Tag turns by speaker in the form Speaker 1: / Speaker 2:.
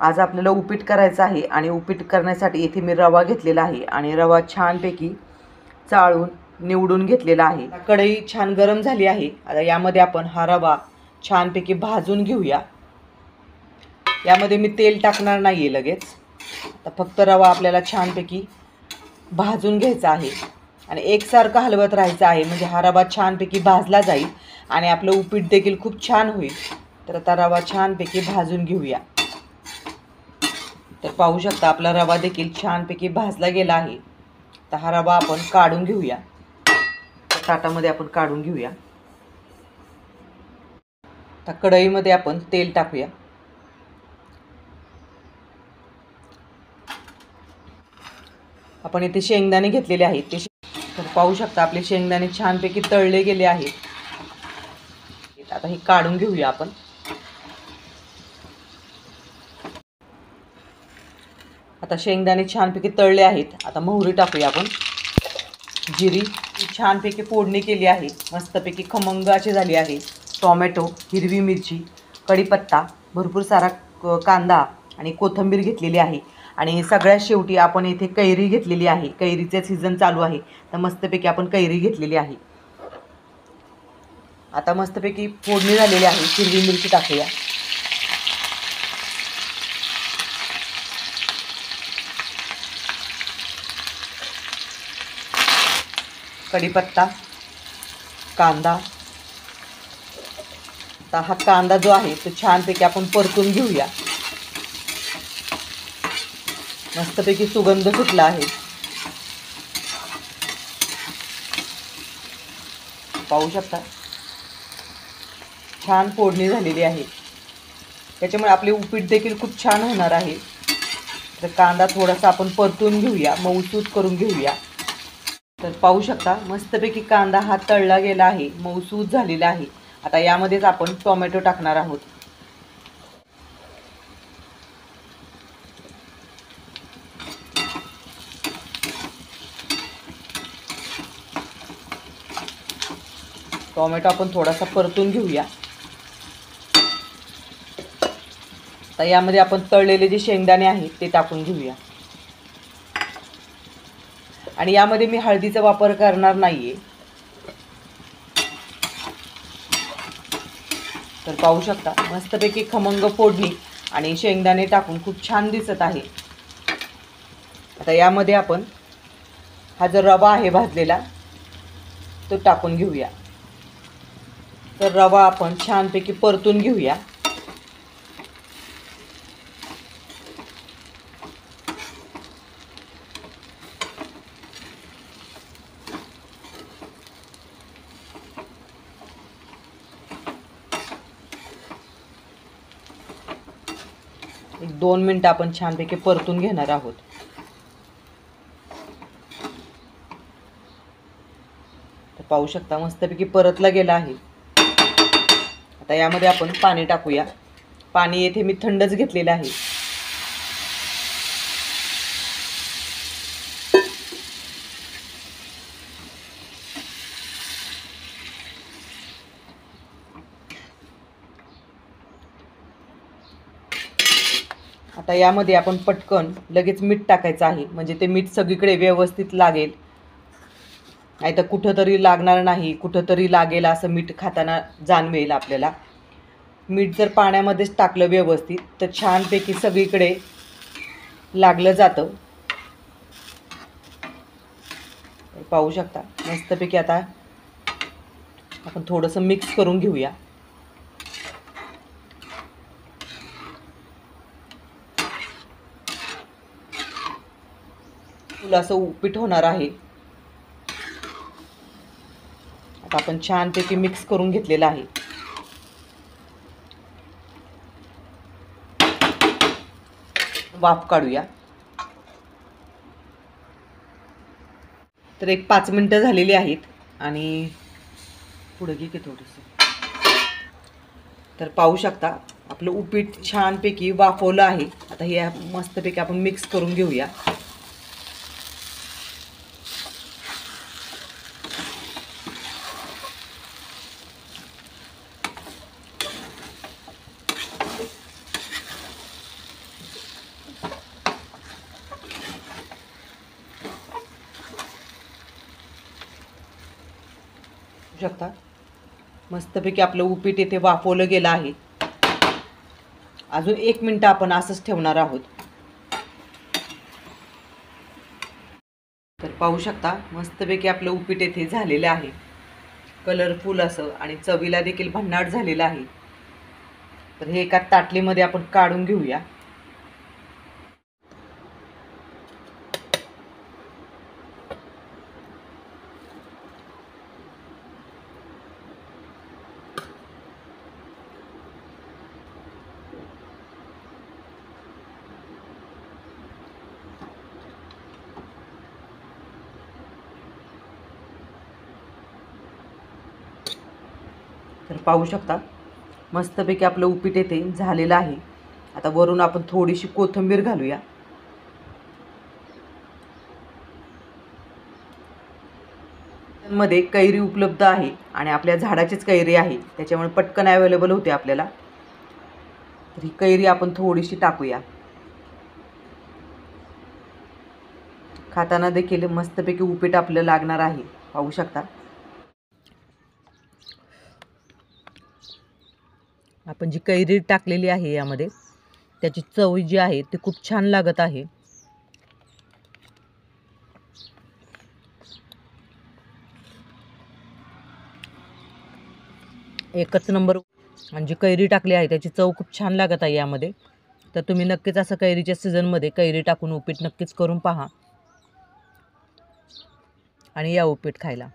Speaker 1: आज आपल्याला उपीट करायचं आहे आणि उपीट करण्यासाठी इथे मी रवा घेतलेला आहे आणि रवा छानपैकी चाळून निवडून घेतलेला आहे। कढई छान गरम झाली आहे। आता यामध्ये आपण हा रवा छानपैकी भाजून घेऊया। यामध्ये मी तेल टाकणार नाहीये लगेच। आता फक्त रवा आपल्याला छानपैकी भाजून घ्यायचा आहे आणि एकसारखं हलवत राहायचं आहे, म्हणजे हा रवा छानपैकी भाजला जाईल आणि आपलं उपीट देखील खूप छान होईल। तर आता रवा छानपैकी भाजून घेऊया। तर पाहू शकता आपला रवा देखील छानपैकी भाजला गेला आहे। तर हा रवा आपण काढून घेऊया। ताटामध्ये आपण काढून घेऊया। आता कढईमध्ये आपण तेल टाकूया। आपण इथे शेंगदाणे घेतलेले आहेत, ते तर पाहू शकता आपले शेंगदाणे छानपैकी तळले गेले आहेत। आता हे काढून घेऊया आपण। आता शेंगदाणे छानपैकी तळले आहेत। आता मोहरी टाकूया आपण, जिरी छानपैकी फोडणी केली आहे, मस्तपैकी खमंग अशी झाली आहे। टोमॅटो, हिरवी मिरची, कढीपत्ता, भरपूर सारा कांदा आणि कोथिंबीर घेतलेली आहे आणि सगळ्यात शेवटी आपण इथे कैरी घेतलेली आहे। कैरीचे सीझन चालू आहे, तर मस्तपैकी आपण कैरी घेतलेली आहे। आता मस्तपैकी फोडणी झालेली आहे। हिरवी मिरची टाकूया, कढीपत्ता, कांदा। आता हा कांदा जो आहे तो छानपैकी आपण परतून घेऊया। मस्तपैकी सुगंध सुटला आहे, पाहू शकता छान फोडणी झालेली आहे। त्याच्यामुळे आपले उपीट देखील खूप छान होणार आहे। तर कांदा थोडासा आपण परतून घेऊया, मऊसूत करून घेऊया। तर पाहू शकता मस्तपैकी कांदा हा तळला गेला आहे, मऊसूत झालेला आहे। आता यामध्येच आपण टोमॅटो टाकणार आहोत। टोमॅटो आपण थोडासा परतून घेऊया। आता यामध्ये आपण तळलेले जे शेंगदाणे आहेत ते टाकून घेऊया आणि यामध्ये मी हळदीचा वापर करणार नाहीये। तर पाहू शकता मस्तपैकी खमंग फोडणी आणि शेंगदाणे टाकून खूप छान दिसत आहे। आता यामध्ये आपण हा जो रवा आहे भाजलेला तो टाकून घेऊया। तर रवा आपण छानपैकी परतून घेऊया। एक 2 मिनिटं आपण छानपैकी परतून घेणार आहोत। तर पाहू शकता मस्तपैकी परतला गेला आहे। आता यामध्ये आपण पाणी टाकूया। पाणी येथे मी थंडच घेतलेलं आहे। आता यामध्ये आपण पटकन लगेच मीठ टाकायचं आहे, म्हणजे ते मीठ सगळीकडे व्यवस्थित लागेल। नाहीतर कुठंतरी लागणार नाही, कुठंतरी लागेल असं मीठ खाताना जाणवेल आपल्याला। मीठ जर पाण्यामध्येच टाकलं व्यवस्थित तर छानपैकी सगळीकडे लागलं जातं। पाहू शकता मस्तपैकी आता आपण थोडंसं मिक्स करून घेऊया। फुल असं उपीट होणार आहे। आता आपण छानपैकी मिक्स करून घेतलेलं आहे। वाफ काढूया। तर एक 5 मिनिटं झालेली आहेत आणि पुढे घे की थोडंसं। तर पाहू शकता आपलं उपीट छानपैकी वाफवलं आहे। आता हे मस्तपैकी आपण मिक्स करून घेऊया। शकता मस्तपैकी आपलं उपीट इथे वाफवलं गेलं आहे. अजून 1 मिनिट आपण असंच ठेवणार आहोत. तर पाहू शकता मस्तपैकी आपलं उपीट इथे झालेलं आहे, कलरफुल असं आणि चवीला देखील भन्नाट झालेलं आहे. तर हे एका ताटलीमध्ये आपण काढून घेऊया. तर पाहू शकता मस्तपैकी आपलं उपीट येथे झालेलं आहे. आता वरून आपण थोडीशी कोथिंबीर घालूया. मध्ये कैरी उपलब्ध आहे आणि आपल्या झाडाचीच कैरी आहे, त्याच्यामुळे पटकन अवेलेबल होते आपल्याला. तर ही कैरी आपण थोडीशी टाकूया. खाताना देखील मस्तपैकी उपीट आपलं लागणार आहे. पाहू शकता आपण जी कैरी टाकलेली आहे यामध्ये, त्याची चव जी आहे ती खूप छान लागत आहे. एकच नंबर. आणि जी कैरी टाकली आहे त्याची चव खूप छान लागत आहे यामध्ये. तर तुम्ही नक्कीच असं कैरीच्या सीझनमध्ये कैरी टाकून उपीट नक्कीच करून पहा आणि या उपीट खायला.